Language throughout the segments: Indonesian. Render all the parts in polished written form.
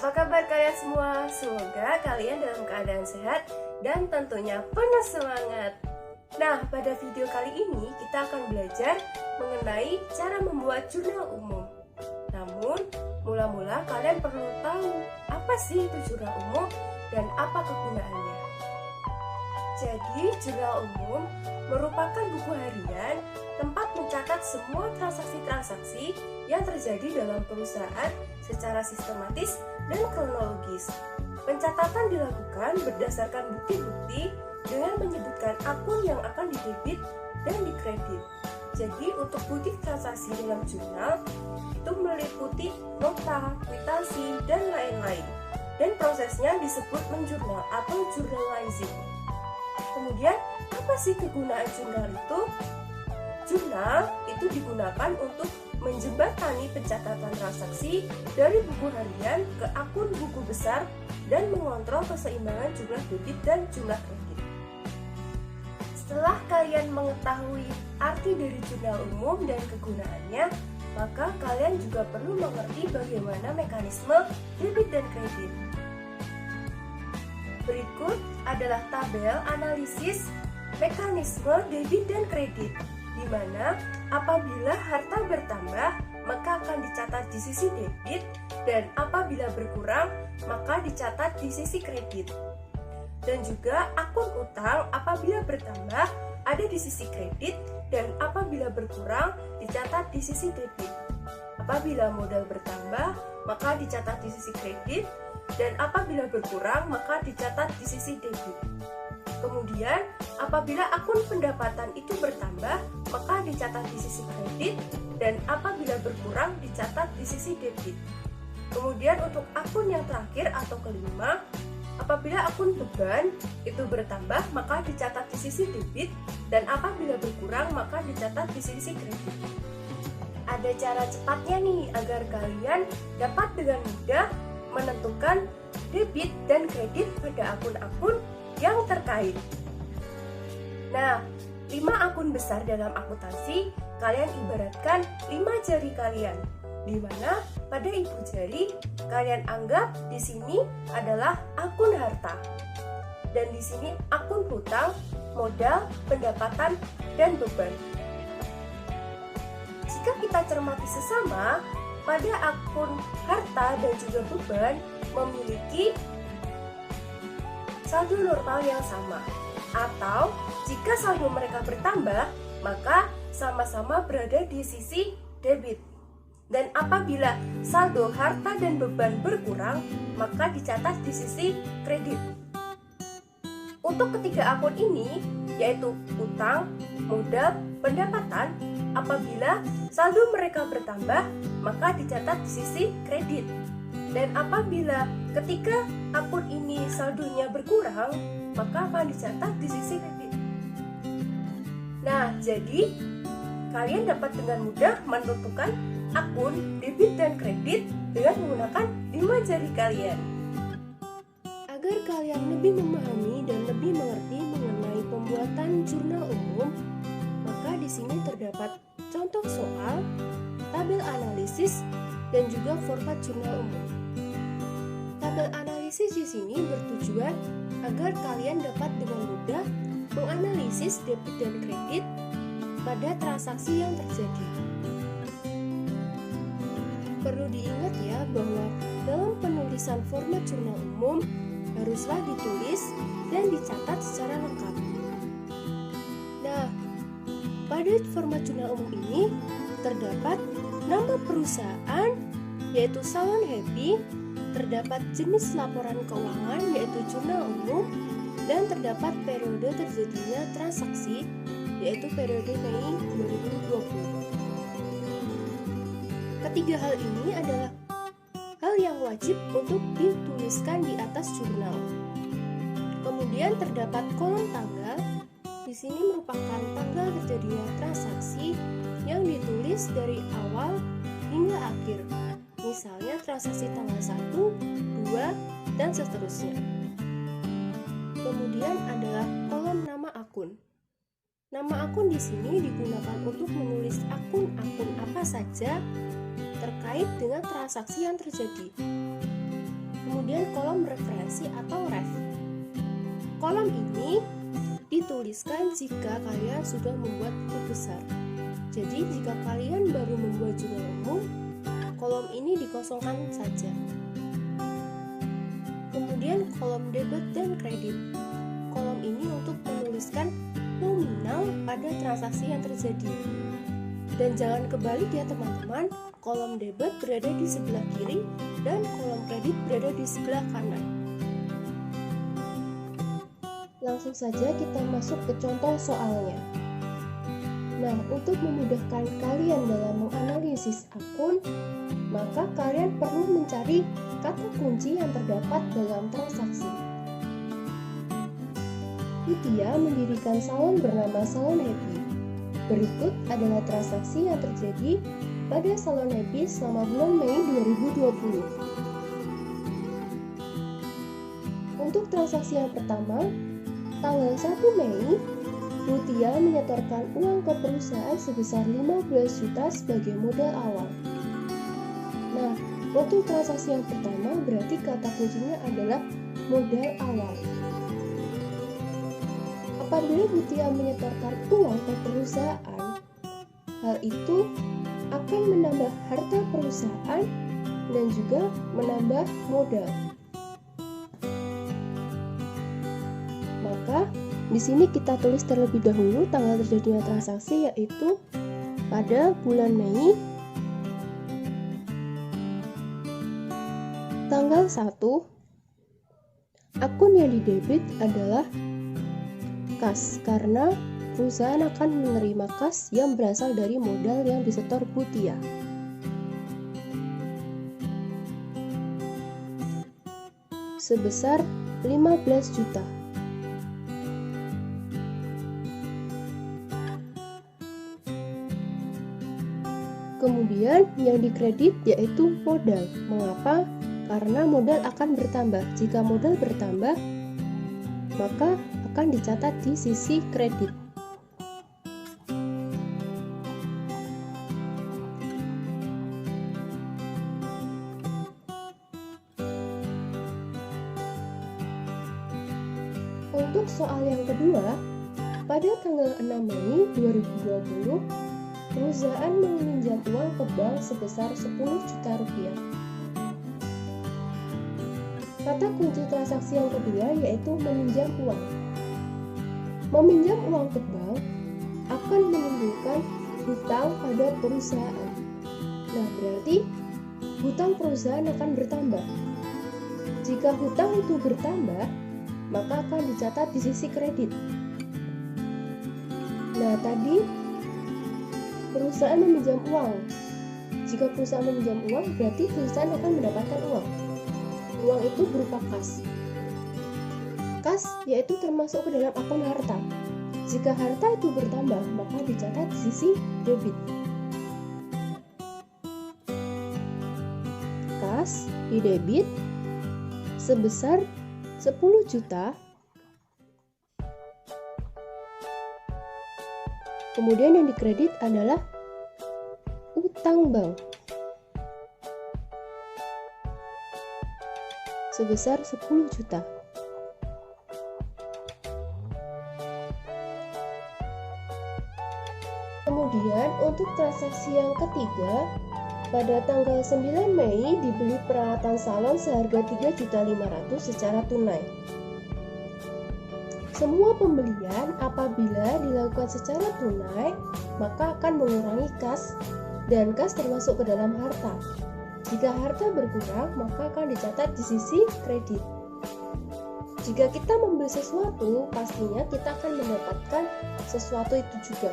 Apa kabar kalian semua? Semoga kalian dalam keadaan sehat dan tentunya penuh semangat. Nah, pada video kali ini kita akan belajar mengenai cara membuat jurnal umum. Namun, mula-mula kalian perlu tahu apa sih itu jurnal umum dan apa kegunaannya. Jadi, jurnal umum merupakan buku harian tempat mencatat semua transaksi-transaksi yang terjadi dalam perusahaan secara sistematis dan kronologis. Pencatatan dilakukan berdasarkan bukti-bukti dengan menyebutkan akun yang akan didebit dan dikredit. Jadi untuk bukti transaksi dalam jurnal itu meliputi nota, kwitansi, dan lain-lain. Dan prosesnya disebut menjurnal atau journalizing. Kemudian apa sih kegunaan jurnal itu? Jurnal itu digunakan untuk menjembatani pencatatan transaksi dari buku harian ke akun buku besar dan mengontrol keseimbangan jumlah debit dan jumlah kredit. Setelah kalian mengetahui arti dari jurnal umum dan kegunaannya, maka kalian juga perlu mengerti bagaimana mekanisme debit dan kredit. Berikut adalah tabel analisis mekanisme debit dan kredit, di mana apabila harta bertambah maka akan dicatat di sisi debit dan apabila berkurang maka dicatat di sisi kredit. Dan juga akun utang apabila bertambah ada di sisi kredit dan apabila berkurang dicatat di sisi debit. Apabila modal bertambah maka dicatat di sisi kredit dan apabila berkurang maka dicatat di sisi debit. Kemudian, apabila akun pendapatan itu bertambah, maka dicatat di sisi kredit, dan apabila berkurang, dicatat di sisi debit. Kemudian, untuk akun yang terakhir atau kelima, apabila akun beban itu bertambah, maka dicatat di sisi debit, dan apabila berkurang, maka dicatat di sisi kredit. Ada cara cepatnya nih, agar kalian dapat dengan mudah menentukan debit dan kredit pada akun-akun yang terkait. Nah, 5 akun besar dalam akuntansi kalian ibaratkan 5 jari kalian, di mana pada ibu jari kalian anggap di sini adalah akun harta, dan di sini akun hutang, modal, pendapatan, dan beban. Jika kita cermati sesama, pada akun harta dan juga beban memiliki saldo normal yang sama, atau jika saldo mereka bertambah, maka sama-sama berada di sisi debit. Dan apabila saldo harta dan beban berkurang, maka dicatat di sisi kredit. Untuk ketiga akun ini, yaitu utang, modal, pendapatan, apabila saldo mereka bertambah, maka dicatat di sisi kredit. Dan apabila ketika akun ini saldonya berkurang, maka akan dicatat di sisi kredit. Nah, jadi kalian dapat dengan mudah menentukan akun debit dan kredit dengan menggunakan 5 jari kalian. Agar kalian lebih memahami dan lebih mengerti mengenai pembuatan jurnal umum, maka di sini terdapat contoh soal, tabel analisis, dan juga format jurnal umum. Tabel analisis di sini bertujuan agar kalian dapat dengan mudah menganalisis debit dan kredit pada transaksi yang terjadi. Perlu diingat ya bahwa dalam penulisan format jurnal umum haruslah ditulis dan dicatat secara lengkap. Nah, pada format jurnal umum ini terdapat nama perusahaan yaitu Salon Happy, terdapat jenis laporan keuangan yaitu jurnal umum, dan terdapat periode terjadinya transaksi yaitu periode Mei 2020. Ketiga hal ini adalah hal yang wajib untuk dituliskan di atas jurnal. Kemudian terdapat kolom tanggal. Di sini merupakan tanggal terjadinya transaksi yang ditulis dari awal hingga akhir. Misalnya transaksi tanggal 1, 2, dan seterusnya. Kemudian adalah kolom nama akun. Nama akun di sini digunakan untuk menulis akun-akun apa saja terkait dengan transaksi yang terjadi. Kemudian kolom referensi atau ref. Kolom ini dituliskan jika kalian sudah membuat buku besar. Jadi jika kalian baru membuat jurnal umum, kolom ini dikosongkan saja. Kemudian kolom debit dan kredit. Kolom ini untuk menuliskan nominal pada transaksi yang terjadi. Dan jangan kebalik ya teman-teman, kolom debit berada di sebelah kiri dan kolom kredit berada di sebelah kanan. Langsung saja kita masuk ke contoh soalnya. Nah, untuk memudahkan kalian dalam menganalisis akun, maka kalian perlu mencari kata kunci yang terdapat dalam transaksi. Mutia mendirikan salon bernama Salon Happy. Berikut adalah transaksi yang terjadi pada Salon Happy selama bulan Mei 2020. Untuk transaksi yang pertama, tanggal 1 Mei, Mutia menyetorkan uang ke perusahaan sebesar 15 juta sebagai modal awal. Nah, untuk transaksi yang pertama berarti kata kuncinya adalah modal awal. Apabila Mutia menyetorkan uang ke perusahaan, hal itu akan menambah harta perusahaan dan juga menambah modal. Maka di sini kita tulis terlebih dahulu tanggal terjadinya transaksi, yaitu pada bulan Mei tanggal 1. Akun yang didebit adalah kas karena perusahaan akan menerima kas yang berasal dari modal yang disetor Mutia. Sebesar 15 juta. Kemudian yang dikredit yaitu modal. Mengapa? Karena modal akan bertambah. Jika modal bertambah, maka akan dicatat di sisi kredit. Untuk soal yang kedua, pada tanggal 6 Mei 2020, perusahaan meminjam uang ke bank sebesar 10 juta rupiah. Kata kunci transaksi yang kedua yaitu meminjam uang. Meminjam uang ke bank akan menimbulkan hutang pada perusahaan. Nah, berarti hutang perusahaan akan bertambah. Jika hutang itu bertambah, maka akan dicatat di sisi kredit. Nah, tadi perusahaan meminjam uang. Jika perusahaan meminjam uang, berarti perusahaan akan mendapatkan uang. Uang itu berupa kas. Kas yaitu termasuk ke dalam akun harta. Jika harta itu bertambah, maka dicatat di sisi debit. Kas didebit sebesar 10 juta. Kemudian yang dikredit adalah utang bank sebesar 10 juta. Kemudian untuk transaksi yang ketiga, pada tanggal 9 Mei dibeli peralatan salon seharga 3.500.000 secara tunai. Semua pembelian apabila dilakukan secara tunai, maka akan mengurangi kas, dan kas termasuk ke dalam harta. Jika harta berkurang, maka akan dicatat di sisi kredit. Jika kita membeli sesuatu, pastinya kita akan mendapatkan sesuatu itu juga.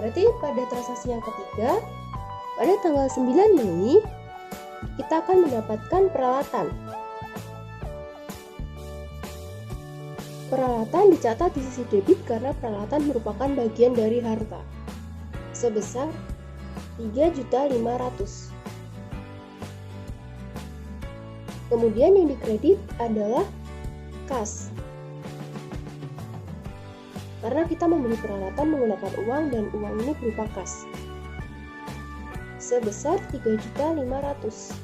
Berarti pada transaksi yang ketiga, pada tanggal 9 Mei, kita akan mendapatkan peralatan. Peralatan dicatat di sisi debit karena peralatan merupakan bagian dari harta sebesar 3.500.000. Kemudian yang dikredit adalah kas. Karena kita membeli peralatan menggunakan uang dan uang ini berupa kas sebesar 3.500.000.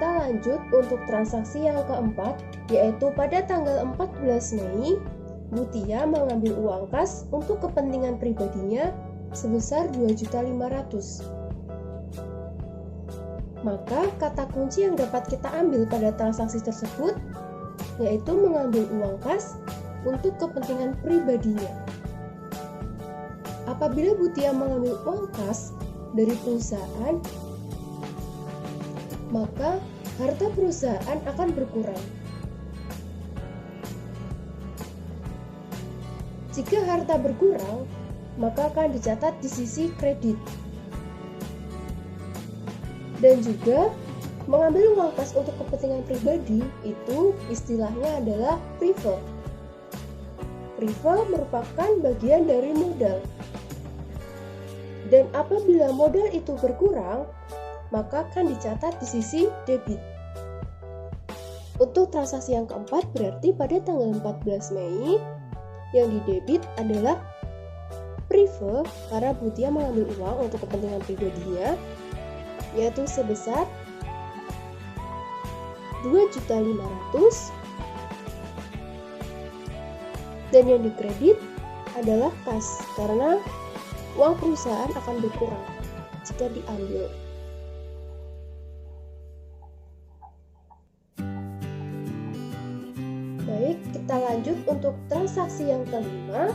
kita lanjut untuk transaksi yang keempat, yaitu pada tanggal 14 Mei, Mutia mengambil uang kas untuk kepentingan pribadinya sebesar 2.500.000. Maka kata kunci yang dapat kita ambil pada transaksi tersebut yaitu mengambil uang kas untuk kepentingan pribadinya. Apabila Mutia mengambil uang kas dari perusahaan, maka harta perusahaan akan berkurang. Jika harta berkurang, maka akan dicatat di sisi kredit. Dan juga mengambil uang kas untuk kepentingan pribadi itu istilahnya adalah prive. Prive merupakan bagian dari modal. Dan apabila modal itu berkurang, maka akan dicatat di sisi debit. Untuk transaksi yang keempat berarti pada tanggal 14 Mei yang didebit adalah prive karena Mutia mengambil uang untuk kepentingan pribadinya yaitu sebesar 2.500.000 dan yang dikredit adalah kas karena uang perusahaan akan berkurang jika diambil. Baik, kita lanjut untuk transaksi yang kelima.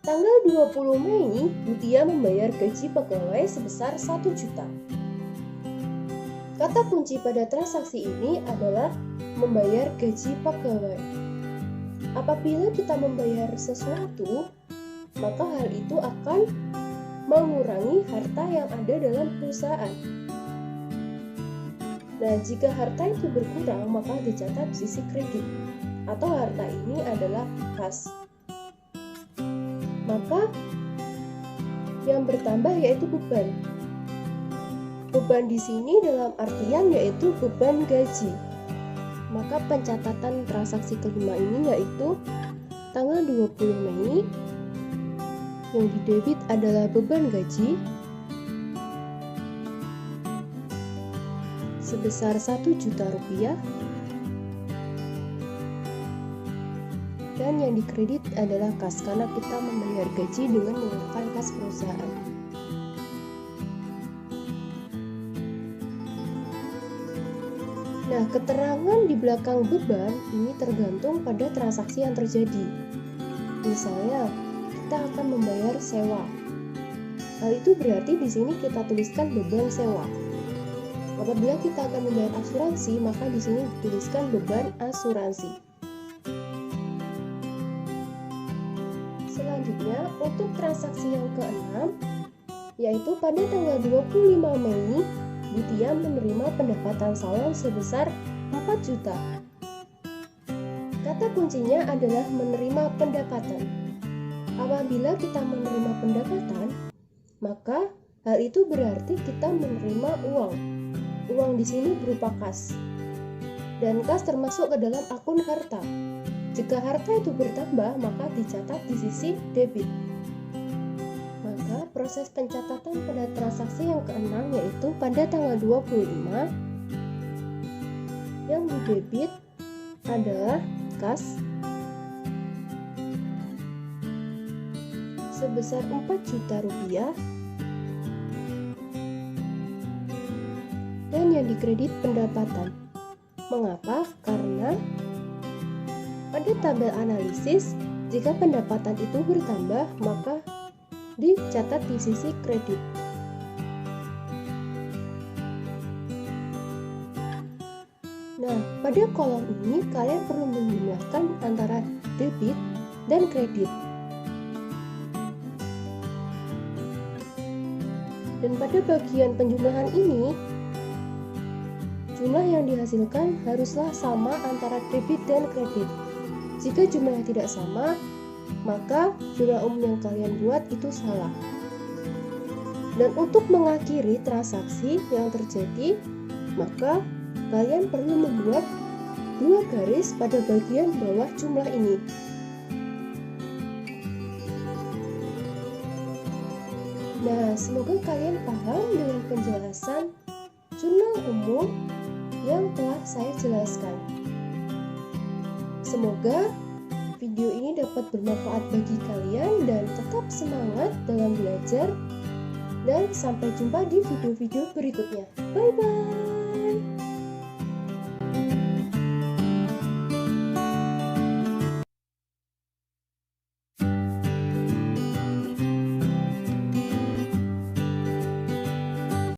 Tanggal 20 Mei, Mutia membayar gaji pegawai sebesar 1 juta. Kata kunci pada transaksi ini adalah membayar gaji pegawai. Apabila kita membayar sesuatu, maka hal itu akan mengurangi harta yang ada dalam perusahaan. Nah, jika harta itu berkurang, maka dicatat sisi kredit, atau harta ini adalah kas. Maka yang bertambah yaitu beban. Beban di sini dalam artian yaitu beban gaji. Maka pencatatan transaksi kelima ini yaitu tanggal 20 Mei yang didebit adalah beban gaji sebesar 1 juta rupiah dan yang dikredit adalah kas karena kita membayar gaji dengan menggunakan kas perusahaan. Nah, keterangan di belakang beban ini tergantung pada transaksi yang terjadi. Misalnya, kita akan membayar sewa. Hal itu berarti di sini kita tuliskan beban sewa. Apabila kita akan membayar asuransi, maka di sini dituliskan beban asuransi. Selanjutnya, untuk transaksi yang keenam, yaitu pada tanggal 25 Mei, Mutia menerima pendapatan salon sebesar 4 juta. Kata kuncinya adalah menerima pendapatan. Apabila kita menerima pendapatan, maka hal itu berarti kita menerima uang. Uang di sini berupa kas. Dan kas termasuk ke dalam akun harta. Jika harta itu bertambah, maka dicatat di sisi debit. Proses pencatatan pada transaksi yang keenam yaitu pada tanggal 25 yang didebit adalah kas sebesar 4 juta rupiah dan yang dikredit pendapatan. Mengapa? Karena pada tabel analisis jika pendapatan itu bertambah maka dicatat di sisi kredit. Nah, pada kolom ini kalian perlu menjumlahkan antara debit dan kredit. Dan pada bagian penjumlahan ini, jumlah yang dihasilkan haruslah sama antara debit dan kredit. Jika jumlahnya tidak sama, maka jumlah umum yang kalian buat itu salah. Dan untuk mengakhiri transaksi yang terjadi, maka kalian perlu membuat 2 garis pada bagian bawah jumlah ini. Nah, semoga kalian paham dengan penjelasan jumlah umum yang telah saya jelaskan. Semoga video ini dapat bermanfaat bagi kalian dan tetap semangat dalam belajar. Dan sampai jumpa di video-video berikutnya. Bye-bye.